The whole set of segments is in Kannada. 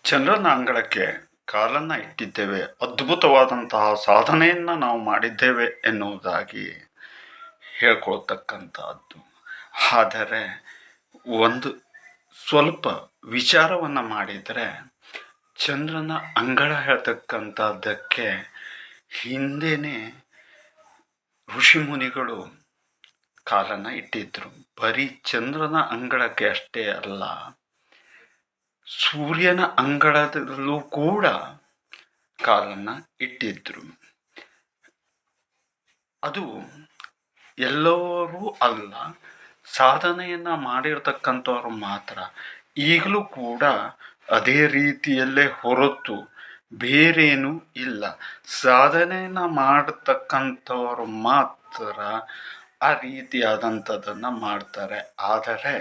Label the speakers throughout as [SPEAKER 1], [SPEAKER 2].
[SPEAKER 1] ಚಂದ್ರನ ಅಂಗಳಕ್ಕೆ ಕಾಲನ್ನು ಇಟ್ಟಿದ್ದೇವೆ, ಅದ್ಭುತವಾದಂತಹ ಸಾಧನೆಯನ್ನು ನಾವು ಮಾಡಿದ್ದೇವೆ ಎನ್ನುವುದಾಗಿ ಹೇಳ್ಕೊಳ್ತಕ್ಕಂಥದ್ದು. ಆದರೆ ಒಂದು ಸ್ವಲ್ಪ ವಿಚಾರವನ್ನು ಮಾಡಿದರೆ ಚಂದ್ರನ ಅಂಗಳ ಹೇಳ್ತಕ್ಕಂಥದ್ದಕ್ಕೆ ಹಿಂದೆಯೇ ಋಷಿಮುನಿಗಳು ಕಾಲನ್ನು ಇಟ್ಟಿದ್ರು. ಬರೀ ಚಂದ್ರನ ಅಂಗಳಕ್ಕೆ ಅಷ್ಟೇ ಅಲ್ಲ, ಸೂರ್ಯನ ಅಂಗಳದಲ್ಲೂ ಕೂಡ ಕಾಲನ್ನು ಇಟ್ಟಿದ್ರು. ಅದು ಎಲ್ಲರೂ ಅಲ್ಲ, ಸಾಧನೆಯನ್ನು ಮಾಡಿರ್ತಕ್ಕಂಥವ್ರು ಮಾತ್ರ. ಈಗಲೂ ಕೂಡ ಅದೇ ರೀತಿಯಲ್ಲೇ ಹೊರತು ಬೇರೇನೂ ಇಲ್ಲ. ಸಾಧನೆಯನ್ನು ಮಾಡತಕ್ಕಂಥವ್ರು ಮಾತ್ರ ಆ ರೀತಿಯಾದಂಥದ್ದನ್ನು ಮಾಡ್ತಾರೆ. ಆದರೆ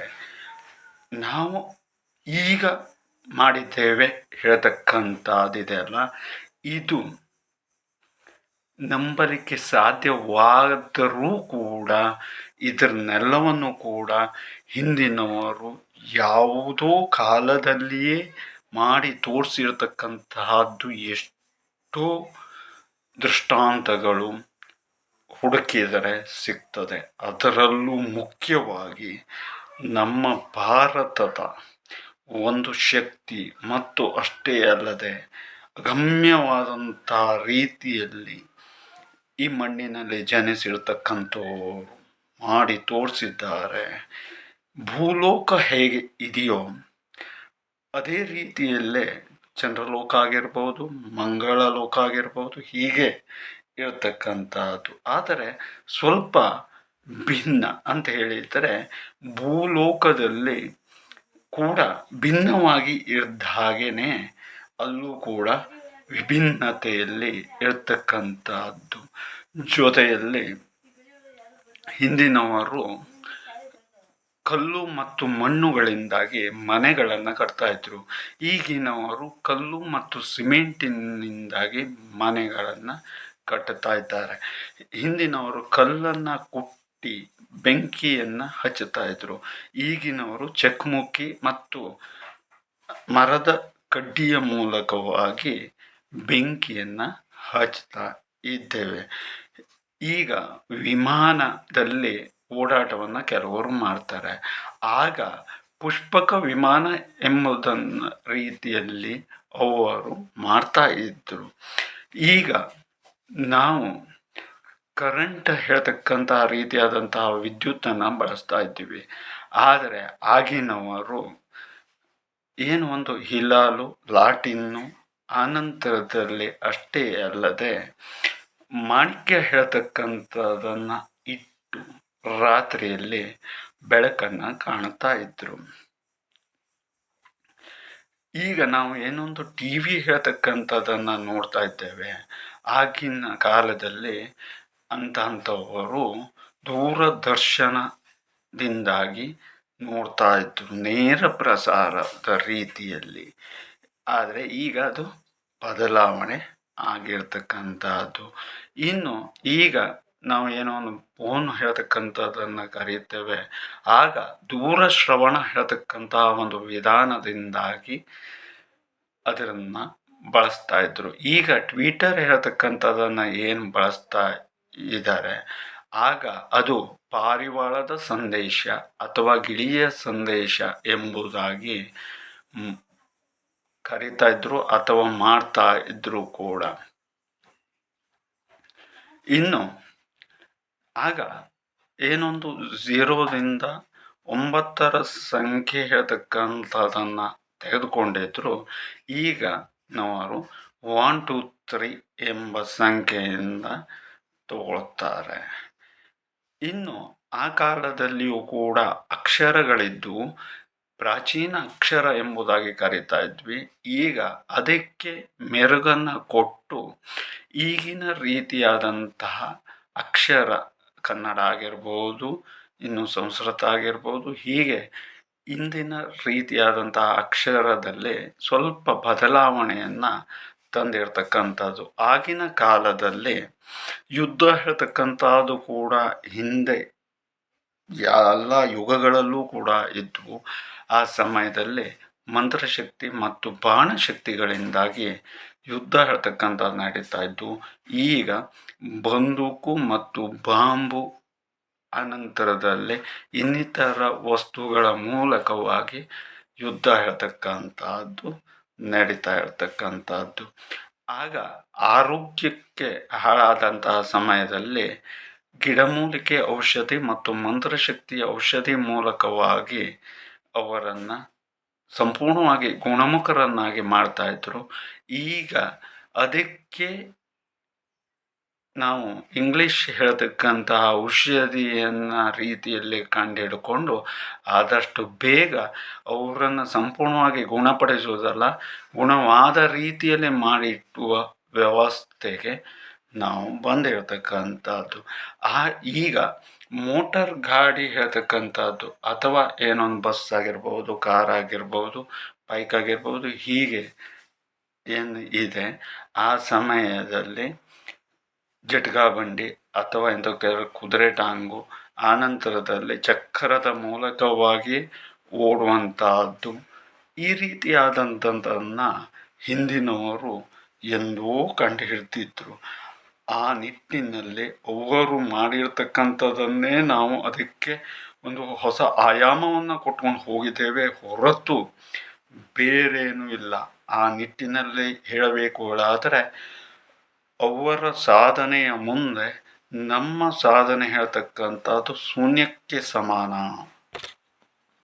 [SPEAKER 1] ನಾವು ಈಗ ಮಾಡಿದ್ದೇವೆ ಹೇಳ್ತಕ್ಕಂಥದ್ದಿದೆ ಅಲ್ಲ, ಇದು ನಂಬಲಿಕ್ಕೆ ಸಾಧ್ಯವಾದರೂ ಕೂಡ ಇದನ್ನೆಲ್ಲವನ್ನು ಕೂಡ ಹಿಂದಿನವರು ಯಾವುದೋ ಕಾಲದಲ್ಲಿಯೇ ಮಾಡಿ ತೋರಿಸಿರ್ತಕ್ಕಂತಹದ್ದು ಎಷ್ಟೋ ದೃಷ್ಟಾಂತಗಳು ಹುಡುಕಿದರೆ ಸಿಗ್ತದೆ. ಅದರಲ್ಲೂ ಮುಖ್ಯವಾಗಿ ನಮ್ಮ ಭಾರತದ ಒಂದು ಶಕ್ತಿ ಮತ್ತು ಅಷ್ಟೇ ಅಲ್ಲದೆ ಅಗಮ್ಯವಾದಂಥ ರೀತಿಯಲ್ಲಿ ಈ ಮಣ್ಣಿನಲ್ಲಿ ಜನಿಸಿರ್ತಕ್ಕಂಥವರು ಮಾಡಿ ತೋರಿಸಿದ್ದಾರೆ. ಭೂಲೋಕ ಹೇಗೆ ಇದೆಯೋ ಅದೇ ರೀತಿಯಲ್ಲೇ ಚಂದ್ರಲೋಕ ಆಗಿರ್ಬೋದು, ಮಂಗಳ ಲೋಕ ಆಗಿರ್ಬೋದು, ಹೀಗೆ ಇರತಕ್ಕಂಥದ್ದು. ಆದರೆ ಸ್ವಲ್ಪ ಭಿನ್ನ ಅಂತ ಹೇಳಿದರೆ ಭೂಲೋಕದಲ್ಲಿ ಕೂಡ ಭಿನ್ನವಾಗಿ ಇದ್ದ ಹಾಗೇನೆ ಅಲ್ಲೂ ಕೂಡ ವಿಭಿನ್ನತೆಯಲ್ಲಿ ಇರ್ತಕ್ಕಂಥದ್ದು. ಜೊತೆಯಲ್ಲಿ ಹಿಂದಿನವರು ಕಲ್ಲು ಮತ್ತು ಮಣ್ಣುಗಳಿಂದಾಗಿ ಮನೆಗಳನ್ನು ಕಟ್ತಾಯಿದ್ರು. ಈಗಿನವರು ಕಲ್ಲು ಮತ್ತು ಸಿಮೆಂಟಿನಿಂದಾಗಿ ಮನೆಗಳನ್ನು ಕಟ್ಟುತ್ತಾ ಇದ್ದಾರೆ. ಹಿಂದಿನವರು ಕಲ್ಲನ್ನು ಕುಟ್ಟಿ ಬೆಂಕಿಯನ್ನು ಹಚ್ಚುತ್ತಾ ಇದ್ರು. ಈಗಿನವರು ಚಕ್ಮುಕ್ಕಿ ಮತ್ತು ಮರದ ಕಡ್ಡಿಯ ಮೂಲಕವಾಗಿ ಬೆಂಕಿಯನ್ನು ಹಚ್ತಾ ಇದ್ದೇವೆ. ಈಗ ವಿಮಾನದಲ್ಲಿ ಓಡಾಟವನ್ನು ಕೆಲವರು ಮಾಡ್ತಾರೆ. ಆಗ ಪುಷ್ಪಕ ವಿಮಾನ ಎಂಬುದನ್ನು ರೀತಿಯಲ್ಲಿ ಅವರು ಮಾಡ್ತಾ ಇದ್ದರು. ಈಗ ನಾವು ಕರೆಂಟ್ ಹೇಳ್ತಕ್ಕಂತಹ ರೀತಿಯಾದಂತಹ ವಿದ್ಯುತ್ತನ್ನು ಬಳಸ್ತಾ ಇದ್ದೀವಿ. ಆದರೆ ಆಗಿನವರು ಏನು ಒಂದು ಹಿಲಾಲು, ಲಾಟಿನ್ನು, ಆನಂತರದಲ್ಲಿ ಅಷ್ಟೇ ಅಲ್ಲದೆ ಮಾಣಿಕ್ಯ ಹೇಳ್ತಕ್ಕಂಥದ್ದನ್ನು ಇಟ್ಟು ರಾತ್ರಿಯಲ್ಲಿ ಬೆಳಕನ್ನು ಕಾಣುತ್ತಾ ಇದ್ರು. ಈಗ ನಾವು ಏನೊಂದು ಟಿ ವಿ ಹೇಳ್ತಕ್ಕಂಥದ್ದನ್ನು ನೋಡ್ತಾ ಇದ್ದೇವೆ. ಆಗಿನ ಕಾಲದಲ್ಲಿ ಅಂಥವರು ದೂರದರ್ಶನದಿಂದಾಗಿ ನೋಡ್ತಾ ಇದ್ರು, ನೇರ ಪ್ರಸಾರದ ರೀತಿಯಲ್ಲಿ. ಆದರೆ ಈಗ ಅದು ಬದಲಾವಣೆ ಆಗಿರ್ತಕ್ಕಂಥದ್ದು. ಇನ್ನು ಈಗ ನಾವು ಏನೋ ಒಂದು ಫೋನ್ ಹೇಳ್ತಕ್ಕಂಥದ್ದನ್ನು ಕರೆಯುತ್ತೇವೆ. ಆಗ ದೂರಶ್ರವಣ ಹೇಳ್ತಕ್ಕಂತಹ ಒಂದು ವಿಧಾನದಿಂದಾಗಿ ಅದನ್ನು ಬಳಸ್ತಾ ಇದ್ರು. ಈಗ ಟ್ವಿಟರ್ ಹೇಳ್ತಕ್ಕಂಥದ್ದನ್ನು ಏನು ಬಳಸ್ತಾ ಇದ್ದಾರೆ, ಆಗ ಅದು ಪಾರಿವಾಳದ ಸಂದೇಶ ಅಥವಾ ಗಿಳಿಯ ಸಂದೇಶ ಎಂಬುದಾಗಿ ಕರಿತಾ ಇದ್ರು ಅಥವಾ ಮಾಡ್ತಾ ಇದ್ರು ಕೂಡ. ಇನ್ನು ಆಗ ಏನೊಂದು 0ರಿಂದ 9 ಸಂಖ್ಯೆ ಹೇಳ್ತಕ್ಕಂಥದ್ದನ್ನು ತೆಗೆದುಕೊಂಡಿದ್ರು. ಈಗ ನಾವು 1 2 3 ಎಂಬ ಸಂಖ್ಯೆಯಿಂದ ತಗೊಳ್ತಾರೆ. ಇನ್ನು ಆ ಕಾಲದಲ್ಲಿಯೂ ಕೂಡ ಅಕ್ಷರಗಳಿದ್ದು ಪ್ರಾಚೀನ ಅಕ್ಷರ ಎಂಬುದಾಗಿ ಕರಿತಾ ಇದ್ವಿ. ಈಗ ಅದಕ್ಕೆ ಮೆರುಗನ್ನು ಕೊಟ್ಟು ಈಗಿನ ರೀತಿಯಾದಂತಹ ಅಕ್ಷರ, ಕನ್ನಡ ಆಗಿರ್ಬೋದು, ಇನ್ನು ಸಂಸ್ಕೃತ ಆಗಿರ್ಬೋದು, ಹೀಗೆ ಇಂದಿನ ರೀತಿಯಾದಂತಹ ಅಕ್ಷರದಲ್ಲಿ ಸ್ವಲ್ಪ ಬದಲಾವಣೆಯನ್ನು ತಂದಿರತಕ್ಕಂಥದ್ದು. ಆಗಿನ ಕಾಲದಲ್ಲಿ ಯುದ್ಧ ಹೇಳ್ತಕ್ಕಂಥದ್ದು ಕೂಡ ಹಿಂದೆ ಎಲ್ಲ ಯುಗಗಳಲ್ಲೂ ಕೂಡ ಇದ್ವು. ಆ ಸಮಯದಲ್ಲಿ ಮಂತ್ರಶಕ್ತಿ ಮತ್ತು ಬಾಣಶಕ್ತಿಗಳಿಂದಾಗಿ ಯುದ್ಧ ಹೇಳ್ತಕ್ಕಂಥದ್ದು ನಡೀತಾ ಇದ್ದು, ಈಗ ಬಂದೂಕು ಮತ್ತು ಬಾಂಬು ಅನಂತರದಲ್ಲಿ ಇನ್ನಿತರ ವಸ್ತುಗಳ ಮೂಲಕವಾಗಿ ಯುದ್ಧ ಹೇಳ್ತಕ್ಕಂಥದ್ದು ನಡೀತಾ ಇರ್ತಕ್ಕಂಥದ್ದು. ಆಗ ಆರೋಗ್ಯಕ್ಕೆ ಹಾಳಾದಂತಹ ಸಮಯದಲ್ಲಿ ಗಿಡಮೂಲಿಕೆ ಔಷಧಿ ಮತ್ತು ಮಂತ್ರಶಕ್ತಿಯ ಔಷಧಿ ಮೂಲಕವಾಗಿ ಅವರನ್ನು ಸಂಪೂರ್ಣವಾಗಿ ಗುಣಮುಖರನ್ನಾಗಿ ಮಾಡ್ತಾ ಇದ್ರು. ಈಗ ಅದಕ್ಕೆ ನಾವು ಇಂಗ್ಲಿಷ್ ಹೇಳ್ತಕ್ಕಂತಹ ಔಷಧಿಯನ್ನು ರೀತಿಯಲ್ಲಿ ಕಂಡುಹಿಡ್ಕೊಂಡು ಆದಷ್ಟು ಬೇಗ ಅವರನ್ನು ಸಂಪೂರ್ಣವಾಗಿ ಗುಣಪಡಿಸುವುದಲ್ಲ, ಗುಣವಾದ ರೀತಿಯಲ್ಲಿ ಮಾಡಿಟ್ಟುವ ವ್ಯವಸ್ಥೆಗೆ ನಾವು ಬಂದಿರತಕ್ಕಂಥದ್ದು. ಈಗ ಮೋಟರ್ ಗಾಡಿ ಹೇಳ್ತಕ್ಕಂಥದ್ದು ಅಥವಾ ಏನೊಂದು ಬಸ್ ಆಗಿರ್ಬೋದು, ಕಾರ್ ಆಗಿರ್ಬೋದು, ಬೈಕ್ ಆಗಿರ್ಬೋದು, ಹೀಗೆ ಏನು ಇದೆ ಆ ಸಮಯದಲ್ಲಿ ಜಟ್ಕಾ ಬಂಡಿ ಅಥವಾ ಎಂಥ ಕುದುರೆ ಟಾಂಗು, ಆನಂತರದಲ್ಲಿ ಚಕ್ರದ ಮೂಲಕವಾಗಿ ಓಡುವಂತಹದ್ದು, ಈ ರೀತಿಯಾದಂಥದ್ದನ್ನು ಹಿಂದಿನವರು ಎಂದೋ ಕಂಡುಹಿಡ್ದಿದ್ರು. ಆ ನಿಟ್ಟಿನಲ್ಲಿ ಅವರು ಮಾಡಿರ್ತಕ್ಕಂಥದ್ದನ್ನೇ ನಾವು ಅದಕ್ಕೆ ಒಂದು ಹೊಸ ಆಯಾಮವನ್ನು ಕೊಟ್ಕೊಂಡು ಹೋಗಿದ್ದೇವೆ ಹೊರತು ಬೇರೇನೂ ಇಲ್ಲ. ಆ ನಿಟ್ಟಿನಲ್ಲಿ ಹೇಳಬೇಕಾದರೆ ಅವರ ಸಾಧನೆಯ ಮುಂದೆ ನಮ್ಮ ಸಾಧನೆ ಹೇಳ್ತಕ್ಕಂಥದ್ದು ಶೂನ್ಯಕ್ಕೆ ಸಮಾನ.